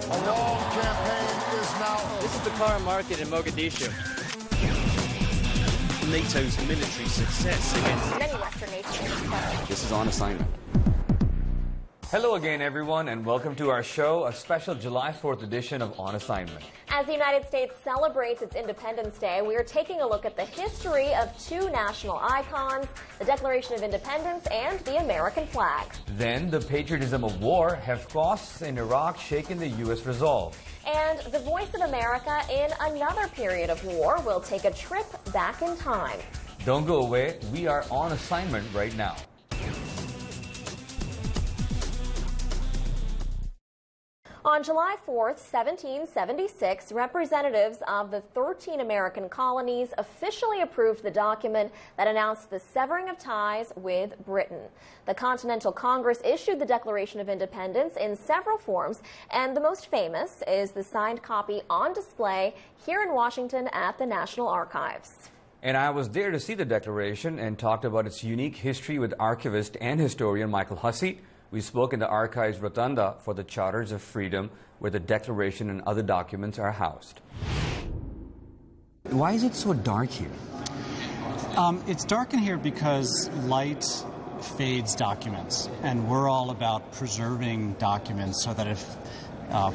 A wall campaign is now... This is the car market in Mogadishu. NATO's military success against many Western nations. This is On Assignment. Hello again, everyone, and welcome to our show, a special July 4th edition of On Assignment. As the United States celebrates its Independence Day, we are taking a look at the history of two national icons, the Declaration of Independence and the American flag. Then, the patriotism of war, have costs in Iraq shaken the U.S. resolve? And the Voice of America in another period of war will take a trip back in time. Don't go away, we are on assignment right now. On July 4th, 1776, representatives of the 13 American colonies officially approved the document that announced the severing of ties with Britain. The Continental Congress issued the Declaration of Independence in several forms, and the most famous is the signed copy on display here in Washington at the National Archives. And I was there to see the Declaration and talked about its unique history with archivist and historian Michael Hussey. We spoke in the Archives Rotunda for the Charters of Freedom, where the Declaration and other documents are housed. Why is it so dark here? It's dark in here because light fades documents, and we're all about preserving documents so that if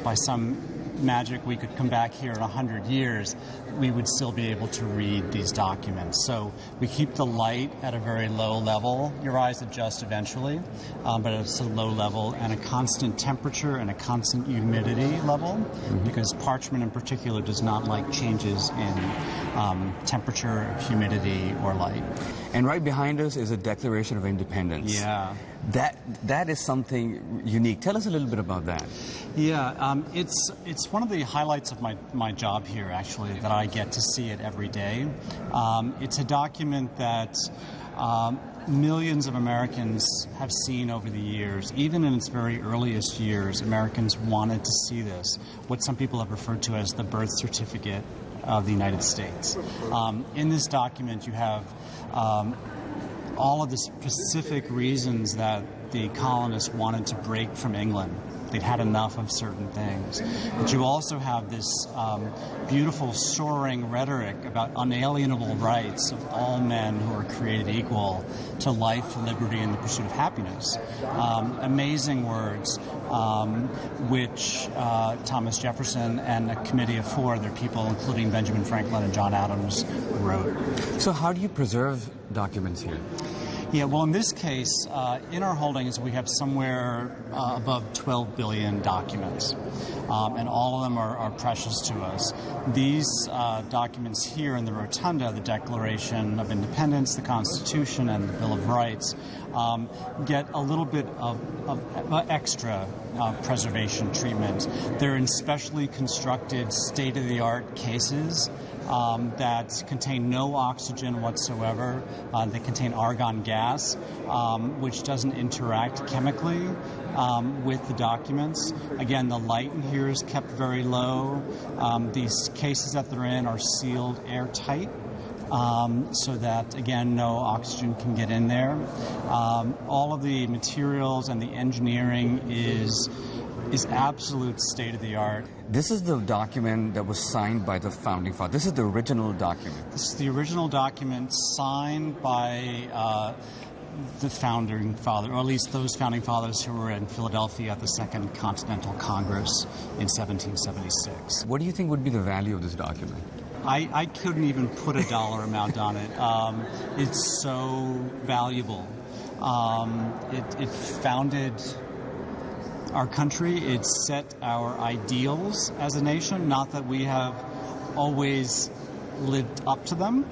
by some magic we could come back here in 100 years, we would still be able to read these documents. So we keep the light at a very low level. Your eyes adjust eventually, but it's a low level, and a constant temperature and a constant humidity level, because parchment in particular does not like changes in temperature, humidity, or light. And right behind us is a Declaration of Independence. Yeah. That is something unique. Tell us a little bit about that. Yeah, it's one of the highlights of my job here, actually, that I get to see it every day. It's a document that millions of Americans have seen over the years. Even in its very earliest years, Americans wanted to see this, what some people have referred to as the birth certificate of the United States. In this document, you have all of the specific reasons that the colonists wanted to break from England. They'd had enough of certain things. But you also have this beautiful soaring rhetoric about unalienable rights of all men who are created equal to life, liberty, and the pursuit of happiness. Amazing words, which Thomas Jefferson and a committee of four, their people, including Benjamin Franklin and John Adams, wrote. So how do you preserve documents here? Yeah, well, in this case, in our holdings, we have somewhere above 12 billion documents, and all of them are precious to us. These documents here in the Rotunda, the Declaration of Independence, the Constitution, and the Bill of Rights, get a little bit of extra preservation treatment. They're in specially constructed, state-of-the-art cases that contain no oxygen whatsoever. They contain argon gas, which doesn't interact chemically with the documents. Again, the light in here is kept very low. These cases that they're in are sealed airtight, so that, again, no oxygen can get in there. All of the materials and the engineering is absolute state-of-the-art. This is the document that was signed by the Founding Fathers. This is the original document. This is the original document signed by the Founding Fathers, or at least those Founding Fathers who were in Philadelphia at the Second Continental Congress in 1776. What do you think would be the value of this document? I couldn't even put a dollar amount on it. It's so valuable. It founded our country. It set our ideals as a nation. Not that we have always lived up to them.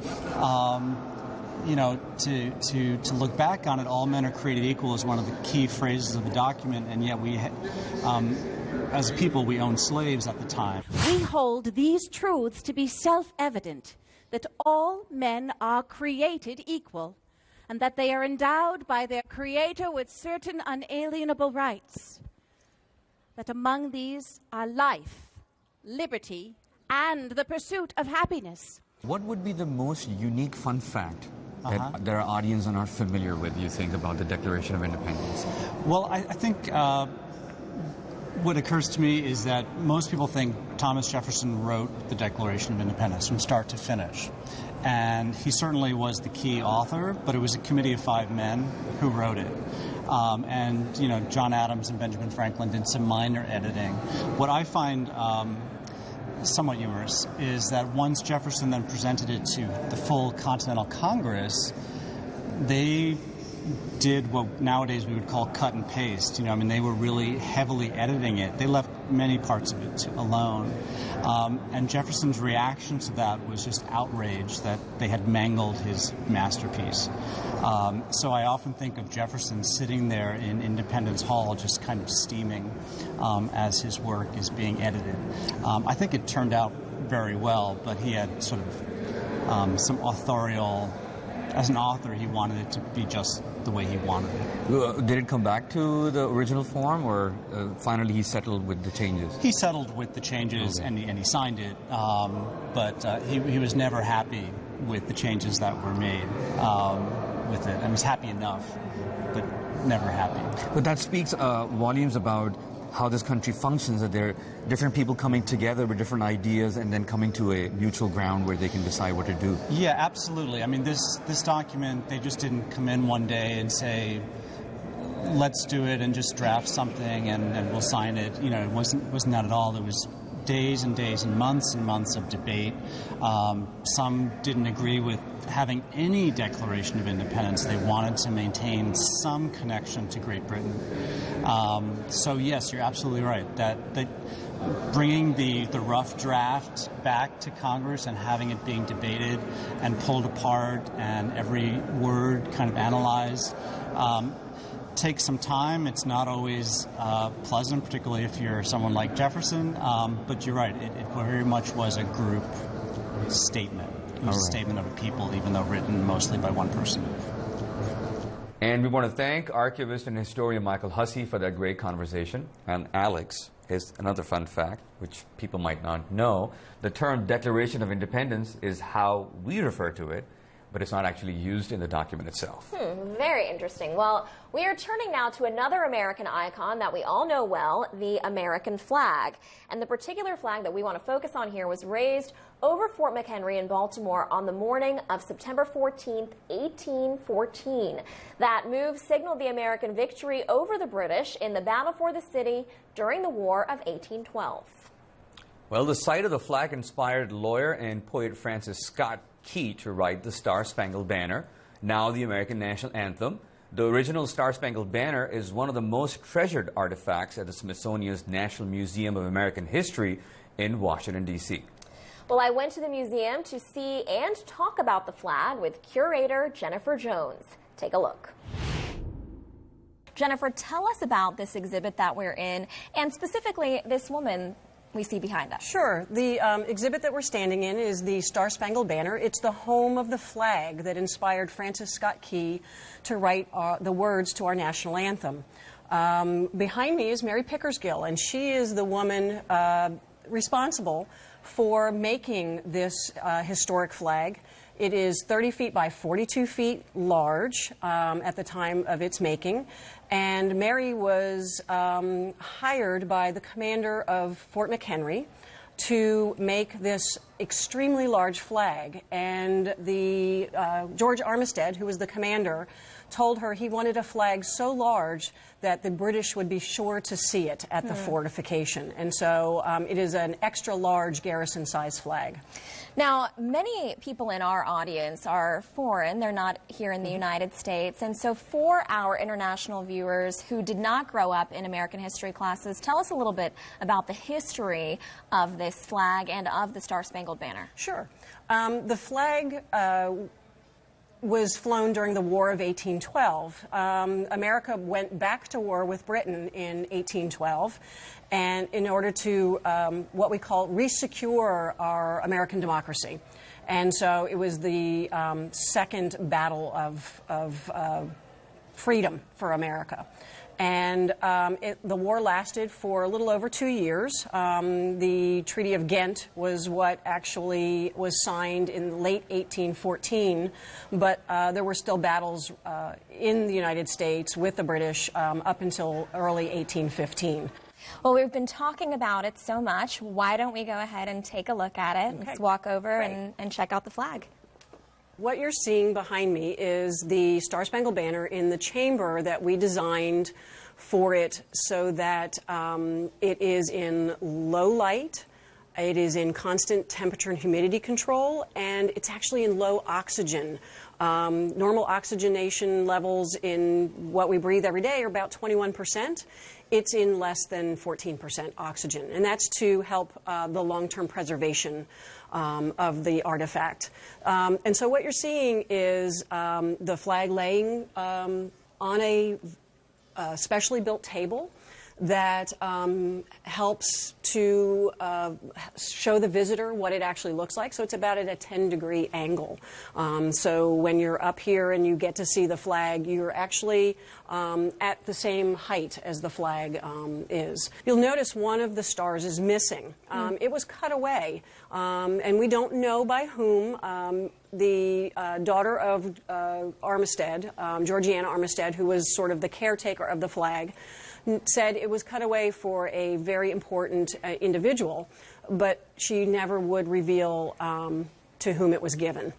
To look back on it, all men are created equal is one of the key phrases of the document, and yet we, as a people, we owned slaves at the time. We hold these truths to be self-evident, that all men are created equal, and that they are endowed by their Creator with certain unalienable rights, that among these are life, liberty, and the pursuit of happiness. What would be the most unique fun fact that our audience are not familiar with, you think, about the Declaration of Independence? Well, I think What occurs to me is that most people think Thomas Jefferson wrote the Declaration of Independence from start to finish. And he certainly was the key author, but it was a committee of 5 men who wrote it. And, you know, John Adams and Benjamin Franklin did some minor editing. What I find somewhat humorous is that once Jefferson then presented it to the full Continental Congress, they did what nowadays we would call cut and paste. You know, I mean, they were really heavily editing it. They left many parts of it alone. And Jefferson's reaction to that was just outrage that they had mangled his masterpiece. So I often think of Jefferson sitting there in Independence Hall just kind of steaming as his work is being edited. I think it turned out very well, but he had sort of some authorial... As an author, he wanted it to be just the way he wanted it. Did it come back to the original form, or finally he settled with the changes? He settled with the changes, Okay. and he signed it, but he was never happy with the changes that were made with it. And was happy enough, but never happy. But that speaks volumes about how this country functions, that there are different people coming together with different ideas and then coming to a neutral ground where they can decide what to do. Yeah, absolutely. I mean, this document, they just didn't come in one day and say, let's do it and just draft something and we'll sign it. You know, it wasn't that at all. There was days and days and months of debate. Some didn't agree with having any Declaration of Independence. They wanted to maintain some connection to Great Britain. So yes, you're absolutely right. That bringing the rough draft back to Congress and having it being debated and pulled apart and every word kind of analyzed takes some time. It's not always pleasant, particularly if you're someone like Jefferson. But you're right. It very much was a group statement. It was a statement of a people, even though written mostly by one person. And we want to thank archivist and historian Michael Hussey for that great conversation. And Alex, here's another fun fact, which people might not know. The term Declaration of Independence is how we refer to it, but it's not actually used in the document itself. Very interesting. Well, we are turning now to another American icon that we all know well, the American flag. And the particular flag that we want to focus on here was raised over Fort McHenry in Baltimore on the morning of September 14th, 1814. That move signaled the American victory over the British in the battle for the city during the War of 1812. Well, the sight of the flag inspired lawyer and poet Francis Scott Key to write the Star-Spangled Banner, now the American national anthem. The original Star-Spangled Banner is one of the most treasured artifacts at the Smithsonian's National Museum of American History in Washington, D.C. Well, I went to the museum to see and talk about the flag with curator Jennifer Jones. Take a look. Jennifer, tell us about this exhibit that we're in, and specifically this woman we see behind us. Sure. The exhibit that we're standing in is the Star-Spangled Banner. It's the home of the flag that inspired Francis Scott Key to write the words to our national anthem. Behind me is Mary Pickersgill, and she is the woman responsible for making this historic flag. It is 30 feet by 42 feet large at the time of its making, and Mary was hired by the commander of Fort McHenry to make this extremely large flag. And the George Armistead, who was the commander, told her he wanted a flag so large that the British would be sure to see it at the fortification. And so it is an extra large garrison-size flag. Now, many people in our audience are foreign. They're not here in the United States. And so for our international viewers who did not grow up in American history classes, tell us a little bit about the history of this flag and of the Star-Spangled Banner. Sure. The flag was flown during the War of 1812. America went back to war with Britain in 1812, and in order to what we call resecure our American democracy. And so it was the second battle of freedom for America. And the war lasted for a little over 2 years. The Treaty of Ghent was what actually was signed in late 1814, but there were still battles in the United States with the British up until early 1815. Well, we've been talking about it so much. Why don't we go ahead and take a look at it? Okay. Let's walk over Great. and check out the flag. What you're seeing behind me is the Star-Spangled Banner in the chamber that we designed for it so that it is in low light, it is in constant temperature and humidity control, and it's actually in low oxygen. Normal oxygenation levels in what we breathe every day are about 21%. It's in less than 14% oxygen, and that's to help the long-term preservation of the artifact. And so what you're seeing is the flag laying on a specially built table that helps to show the visitor what it actually looks like. So it's about at a 10-degree angle. So when you're up here and you get to see the flag, you're actually at the same height as the flag is. You'll notice one of the stars is missing. It was cut away, and we don't know by whom. The daughter of Armistead, Georgiana Armistead, who was sort of the caretaker of the flag, said it was cut away for a very important individual, but she never would reveal to whom it was given.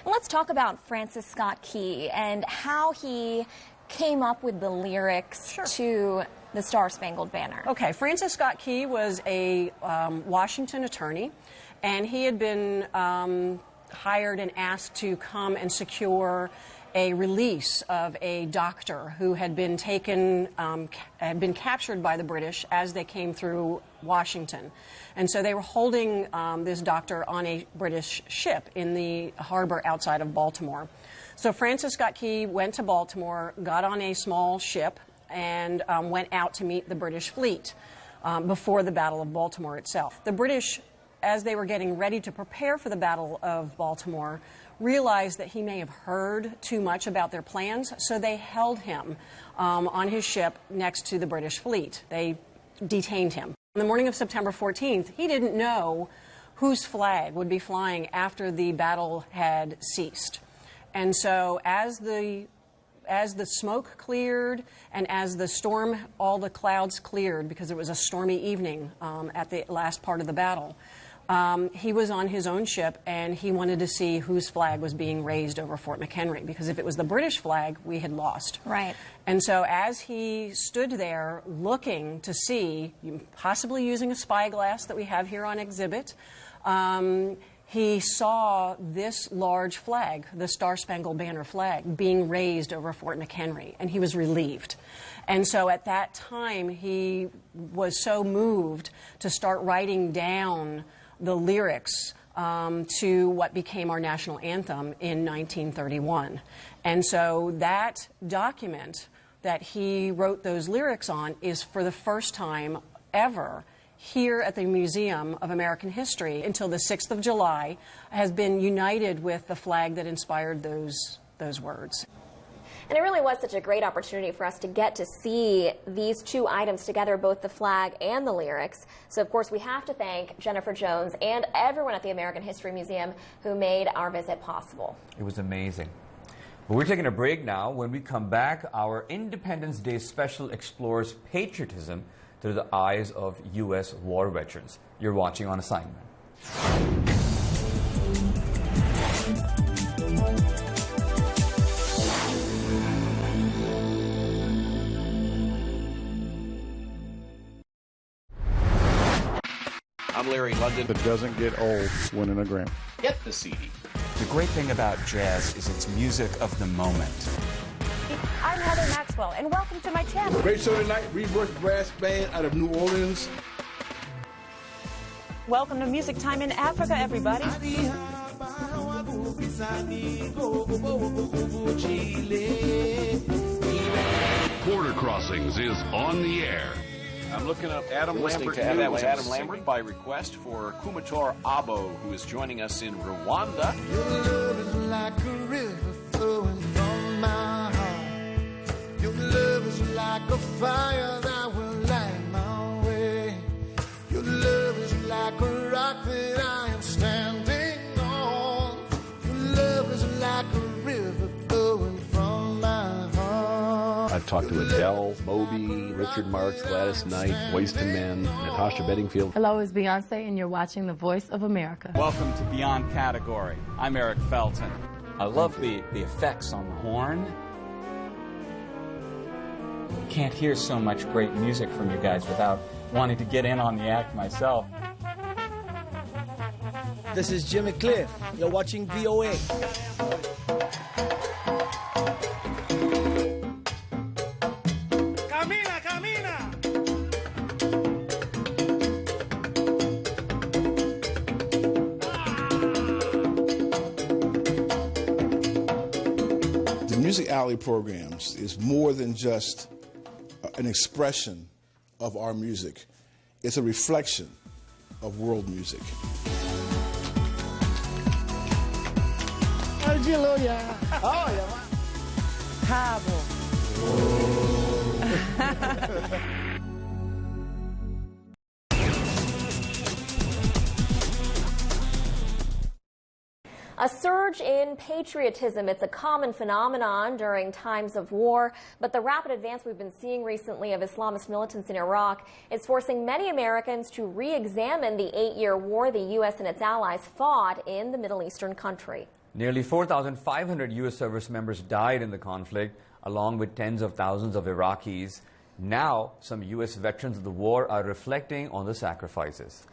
Let's talk about Francis Scott Key and how he came up with the lyrics to the Star-Spangled Banner. Okay, Francis Scott Key was a Washington attorney, and he had been hired and asked to come and secure a release of a doctor who had been taken, had been captured by the British as they came through Washington. And so they were holding this doctor on a British ship in the harbor outside of Baltimore. So Francis Scott Key went to Baltimore, got on a small ship, and went out to meet the British fleet before the Battle of Baltimore itself. The British, as they were getting ready to prepare for the Battle of Baltimore, realized that he may have heard too much about their plans, so they held him on his ship next to the British fleet. They detained him. On the morning of September 14th, he didn't know whose flag would be flying after the battle had ceased. And so as the smoke cleared and as the storm, all the clouds cleared, because it was a stormy evening at the last part of the battle, he was on his own ship, and he wanted to see whose flag was being raised over Fort McHenry, because if it was the British flag, we had lost. Right. And so as he stood there looking to see, possibly using a spyglass that we have here on exhibit, he saw this large flag, the Star-Spangled Banner flag, being raised over Fort McHenry, and he was relieved. And so at that time, he was so moved to start writing down the lyrics to what became our national anthem in 1931. And so that document that he wrote those lyrics on is for the first time ever here at the Museum of American History until the 6th of July has been united with the flag that inspired those words. And it really was such a great opportunity for us to get to see these two items together, both the flag and the lyrics. So, of course, we have to thank Jennifer Jones and everyone at the American History Museum who made our visit possible. It was amazing. But we're taking a break now. When we come back, our Independence Day special explores patriotism through the eyes of U.S. war veterans. You're watching On Assignment. I'm Larry London. It doesn't get old winning a Grammy. Get the CD. The great thing about jazz is it's music of the moment. I'm Heather Maxwell, and welcome to my channel. Great show tonight, Rebirth Brass Band out of New Orleans. Welcome to Music Time in Africa, everybody. Border Crossings is on the air. I'm looking up Adam Lambert. That was Adam Lambert by request for Kumator Abo, who is joining us in Rwanda. Your love is like a river flowing from my heart. Your love is like a fire that will light my way. Your love is like a rock that I am standing on. Your love is like a river flowing from my heart. I I've talked to Adele, Moby, Richard Marx, Gladys Knight, Boyz II Men, Natasha Bedingfield. Hello, it's Beyonce, and you're watching The Voice of America. Welcome to Beyond Category. I'm Eric Felton. I love the effects on the horn. Can't hear so much great music from you guys without wanting to get in on the act myself. This is Jimmy Cliff. You're watching VOA. Camina, camina. The Music Alley programs is more than just an expression of our music. It's a reflection of world music. Hallelujah. Oh, A surge in patriotism. It's a common phenomenon during times of war, but the rapid advance we've been seeing recently of Islamist militants in Iraq is forcing many Americans to re-examine the 8-year war the U.S. and its allies fought in the Middle Eastern country. Nearly 4,500 U.S. service members died in the conflict, along with tens of thousands of Iraqis. Now, some U.S. veterans of the war are reflecting on the sacrifices.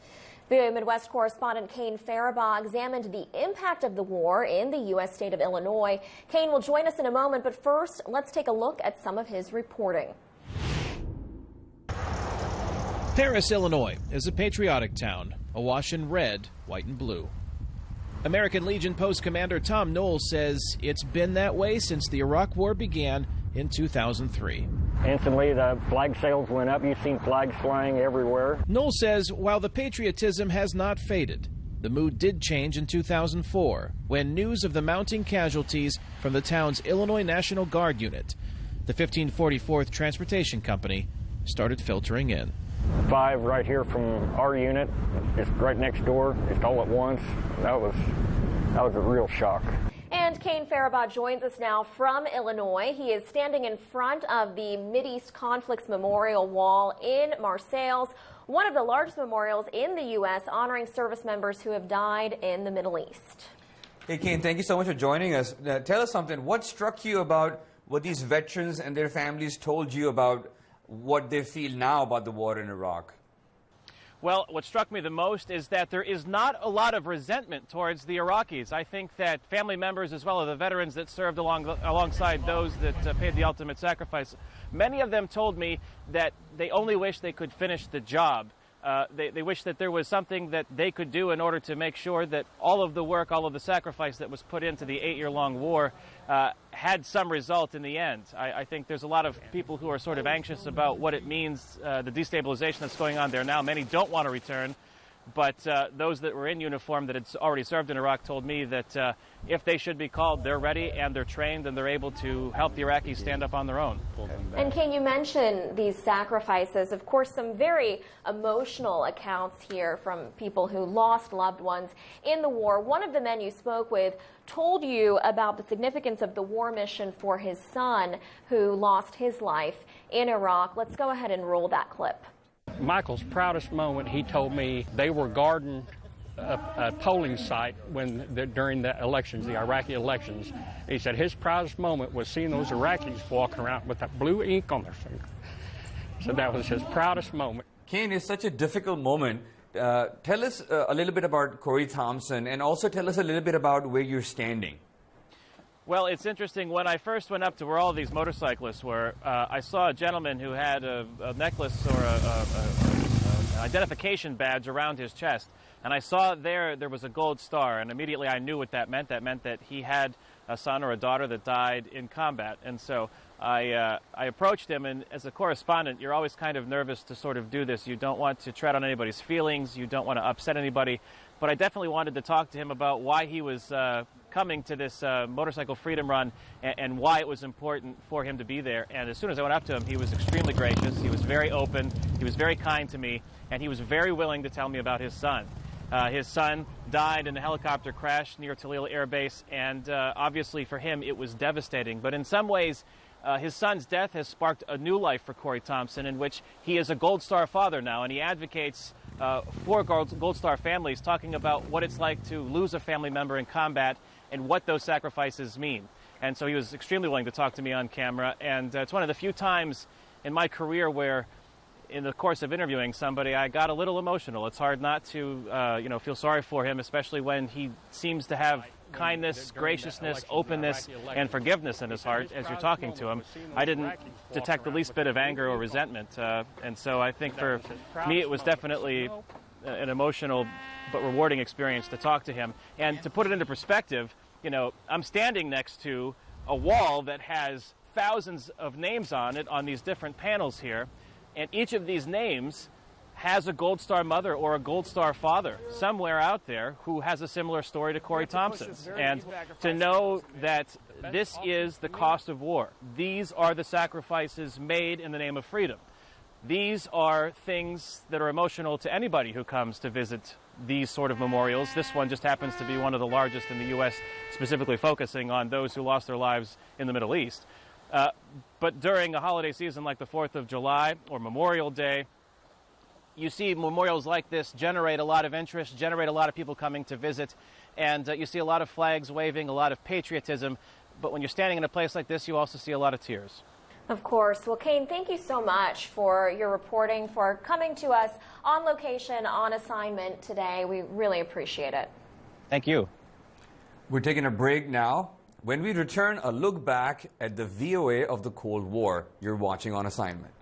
VOA Midwest correspondent Kane Faribaugh examined the impact of the war in the U.S. state of Illinois. Kane will join us in a moment, but first, let's take a look at some of his reporting. Paris, Illinois is a patriotic town, awash in red, white, and blue. American Legion Post Commander Tom Knowles says it's been that way since the Iraq War began in 2003. Instantly, the flag sails went up. You've seen flags flying everywhere. Knowles says while the patriotism has not faded, the mood did change in 2004 when news of the mounting casualties from the town's Illinois National Guard unit, the 1544th Transportation Company, started filtering in. 5 right here from our unit, just right next door, just all at once. That was a real shock. And Kane Faribaugh joins us now from Illinois. He is standing in front of the Mideast Conflicts Memorial Wall in Marseilles, one of the largest memorials in the U.S. honoring service members who have died in the Middle East. Hey, Kane, thank you so much for joining us. Tell us something. What struck you about what these veterans and their families told you about what they feel now about the war in Iraq? Well, what struck me the most is that there is not a lot of resentment towards the Iraqis. I think that family members, as well as the veterans that served alongside those that paid the ultimate sacrifice, many of them told me that they only wish they could finish the job. They wish that there was something that they could do in order to make sure that all of the work, all of the sacrifice that was put into the 8-year-long war had some result in the end. I think there's a lot of people who are sort of anxious about what it means, the destabilization that's going on there now. Many don't want to return, but those that were in uniform that had already served in Iraq told me that if they should be called, they're ready and they're trained and they're able to help the Iraqis stand up on their own. And can you mention these sacrifices? Of course, some very emotional accounts here from people who lost loved ones in the war. One of the men you spoke with told you about the significance of the war mission for his son who lost his life in Iraq. Let's go ahead and roll that clip. Michael's proudest moment, he told me they were guarding a polling site during the elections, the Iraqi elections. He said his proudest moment was seeing those Iraqis walking around with that blue ink on their finger. So that was his proudest moment. Kane, it's such a difficult moment. Tell us a little bit about Corey Thompson, and also tell us a little bit about where you're standing. Well, it's interesting. When I first went up to where all these motorcyclists were, I saw a gentleman who had a necklace or an identification badge around his chest. And I saw there was a gold star, and immediately I knew what that meant. That meant that he had a son or a daughter that died in combat. And so I approached him, and as a correspondent, you're always kind of nervous to sort of do this. You don't want to tread on anybody's feelings. You don't want to upset anybody. But I definitely wanted to talk to him about why he was coming to this motorcycle freedom run and why it was important for him to be there. And as soon as I went up to him, he was extremely gracious. He was very open. He was very kind to me, and he was very willing to tell me about his son. His son died in a helicopter crash near Tallil Air Base, and obviously for him it was devastating. But in some ways, His son's death has sparked a new life for Corey Thompson, in which he is a Gold Star father now, and he advocates for Gold Star families, talking about what it's like to lose a family member in combat and what those sacrifices mean. And so he was extremely willing to talk to me on camera, and it's one of the few times in my career where, in the course of interviewing somebody, I got a little emotional. It's hard not to, feel sorry for him, especially when he seems to have kindness, graciousness, openness, and forgiveness in his heart as you're talking to him. I didn't detect the least bit of anger or resentment, and so I think for me it was definitely an emotional but rewarding experience to talk to him. And to put it into perspective, I'm standing next to a wall that has thousands of names on it on these different panels here, and each of these names has a Gold Star mother or a Gold Star father somewhere out there who has a similar story to Corey Thompson's. And to know that this is the cost of war. These are the sacrifices made in the name of freedom. These are things that are emotional to anybody who comes to visit these sort of memorials. This one just happens to be one of the largest in the U.S., specifically focusing on those who lost their lives in the Middle East. But during a holiday season like the 4th of July or Memorial Day, you see memorials like this generate a lot of interest, generate a lot of people coming to visit, and you see a lot of flags waving, a lot of patriotism. But when you're standing in a place like this, you also see a lot of tears. Of course. Well, Kane, thank you so much for your reporting, for coming to us on location, on assignment today. We really appreciate it. Thank you. We're taking a break now. When we return, a look back at the VOA of the Cold War. You're watching On Assignment.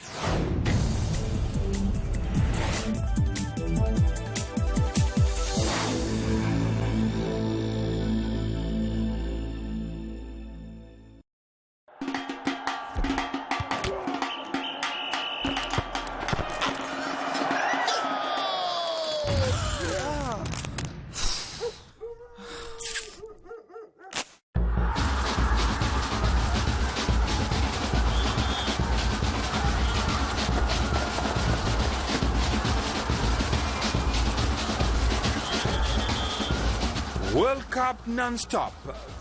World Cup non-stop.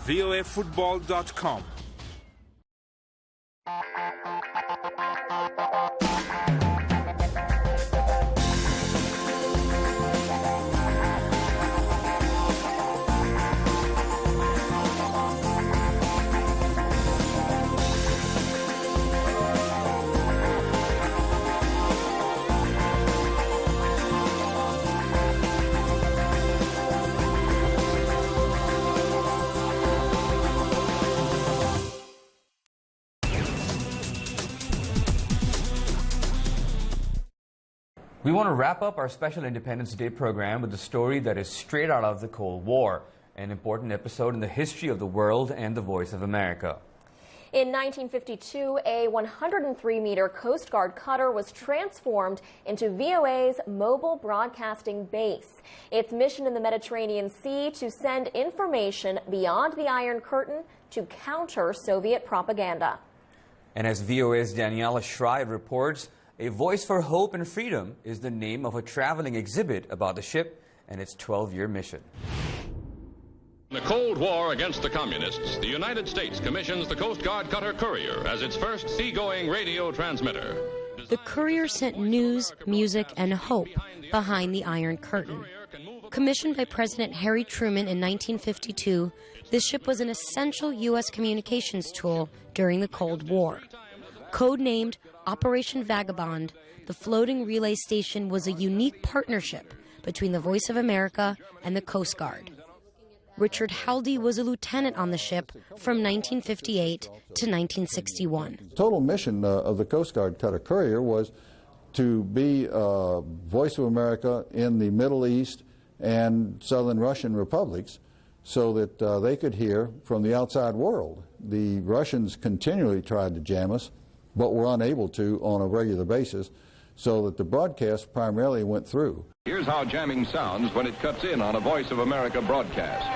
voafootball.com. We want to wrap up our special Independence Day program with a story that is straight out of the Cold War, an important episode in the history of the world and the Voice of America. In 1952, a 103-meter Coast Guard cutter was transformed into VOA's mobile broadcasting base. Its mission in the Mediterranean Sea to send information beyond the Iron Curtain to counter Soviet propaganda. And as VOA's Daniela Schreier reports, A Voice for Hope and Freedom is the name of a traveling exhibit about the ship and its 12-year mission. In the Cold War against the Communists, the United States commissions the Coast Guard cutter Courier as its first seagoing radio transmitter. The Courier sent news, music, and hope behind the Iron Curtain. Commissioned by President Harry Truman in 1952, this ship was an essential U.S. communications tool during the Cold War. Codenamed Operation Vagabond, the floating relay station was a unique partnership between the Voice of America and the Coast Guard. Richard Haldy was a lieutenant on the ship from 1958 to 1961. Total mission of the Coast Guard cutter Courier was to be Voice of America in the Middle East and Southern Russian republics so that they could hear from the outside world. The Russians continually tried to jam us, but were unable to on a regular basis, so that the broadcast primarily went through. Here's how jamming sounds when it cuts in on a Voice of America broadcast.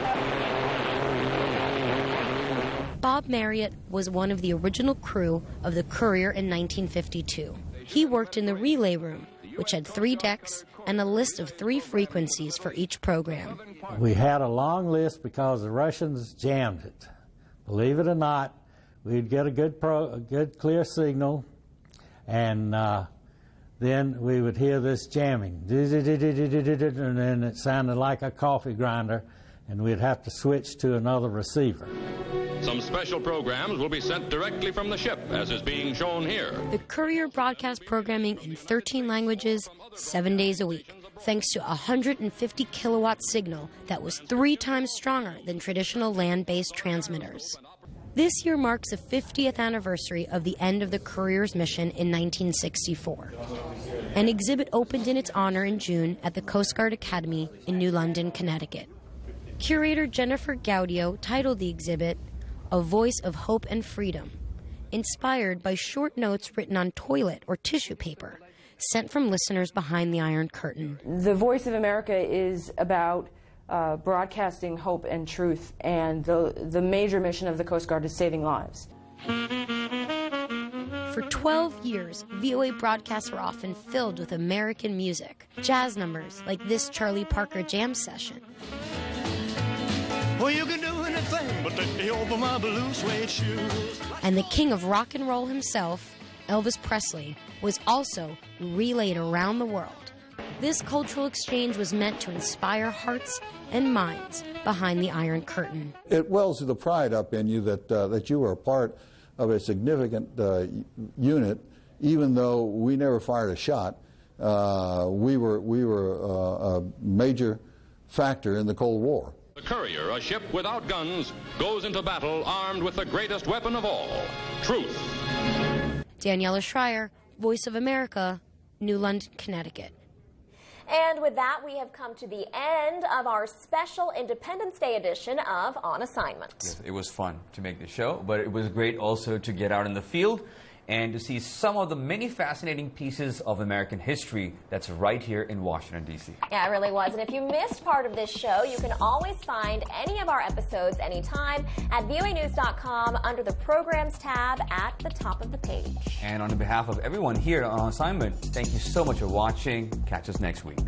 Bob Marriott was one of the original crew of the Courier in 1952. He worked in the relay room, which had 3 decks and a list of 3 frequencies for each program. We had a long list because the Russians jammed it. Believe it or not, we'd get a good clear signal, and then we would hear this jamming, and then it sounded like a coffee grinder, and we'd have to switch to another receiver. Some special programs will be sent directly from the ship, as is being shown here. The Courier broadcast programming in 13 languages, 7 days a week, thanks to a 150 kilowatt signal that was 3 times stronger than traditional land-based transmitters. This year marks the 50th anniversary of the end of the Courier's mission in 1964. An exhibit opened in its honor in June at the Coast Guard Academy in New London, Connecticut. Curator Jennifer Gaudio titled the exhibit, "A Voice of Hope and Freedom," inspired by short notes written on toilet or tissue paper, sent from listeners behind the Iron Curtain. The Voice of America is about broadcasting hope and truth, and the major mission of the Coast Guard is saving lives. For 12 years, VOA broadcasts were often filled with American music, jazz numbers like this Charlie Parker jam session. Well, you can do anything but take me over my blue suede shoes. And the king of rock and roll himself, Elvis Presley, was also relayed around the world. This cultural exchange was meant to inspire hearts and minds behind the Iron Curtain. It wells the pride up in you that you were a part of a significant unit, even though we never fired a shot. We were a major factor in the Cold War. The Courier, a ship without guns, goes into battle armed with the greatest weapon of all, truth. Daniela Schreier, Voice of America, New London, Connecticut. And with that, we have come to the end of our special Independence Day edition of On Assignment. Yes, it was fun to make the show, but it was great also to get out in the field and to see some of the many fascinating pieces of American history that's right here in Washington, D.C. Yeah, it really was. And if you missed part of this show, you can always find any of our episodes anytime at voanews.com under the Programs tab at the top of the page. And on behalf of everyone here on Assignment, thank you so much for watching. Catch us next week.